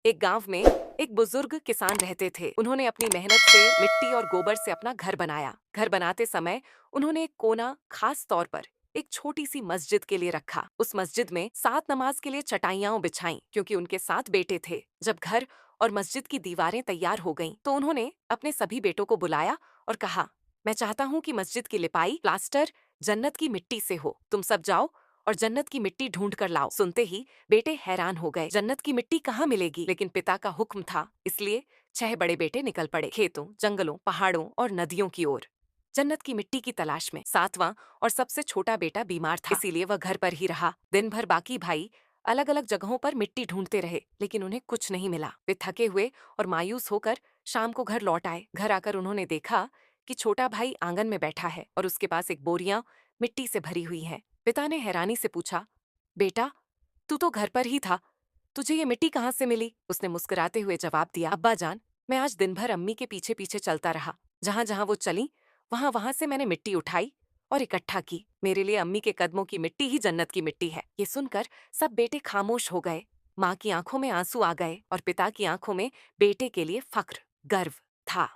एक गांव में एक बुजुर्ग किसान रहते थे। उन्होंने अपनी मेहनत से मिट्टी और गोबर से अपना घर बनाया। घर बनाते समय उन्होंने एक कोना खास तौर पर एक छोटी सी मस्जिद के लिए रखा। उस मस्जिद में 7 नमाज के लिए चटाइयां बिछाई, क्योंकि उनके 7 बेटे थे। जब घर और मस्जिद की दीवारें तैयार हो गईं, तो उन्होंने अपने सभी बेटों को बुलाया और कहा, मैं चाहता हूँ कि मस्जिद की लिपाई प्लास्टर जन्नत की मिट्टी से हो। तुम सब जाओ और जन्नत की मिट्टी ढूंढ कर लाओ। सुनते ही बेटे हैरान हो गए, जन्नत की मिट्टी कहाँ मिलेगी? लेकिन पिता का हुक्म था, इसलिए 6 बड़े बेटे निकल पड़े, खेतों, जंगलों, पहाड़ों और नदियों की ओर, जन्नत की मिट्टी की तलाश में। 7वां और सबसे छोटा बेटा बीमार था, इसीलिए वह घर पर ही रहा। दिन भर बाकी भाई अलग अलग जगहों पर मिट्टी ढूंढते रहे, लेकिन उन्हें कुछ नहीं मिला। वे थके हुए और मायूस होकर शाम को घर लौट आए। घर आकर उन्होंने देखा कि छोटा भाई आंगन में बैठा है और उसके पास एक बोरियां मिट्टी से भरी हुई हैं। पिता ने हैरानी से पूछा, बेटा, तू तो घर पर ही था, तुझे ये मिट्टी कहाँ से मिली? उसने मुस्कुराते हुए जवाब दिया, अब्बा जान, मैं आज दिन भर अम्मी के पीछे पीछे चलता रहा। जहां जहां वो चली, वहां वहां से मैंने मिट्टी उठाई और इकट्ठा की। मेरे लिए अम्मी के कदमों की मिट्टी ही जन्नत की मिट्टी है। ये सुनकर सब बेटे खामोश हो गए। माँ की आंखों में आंसू आ गए और पिता की आंखों में बेटे के लिए फक्र, गर्व था।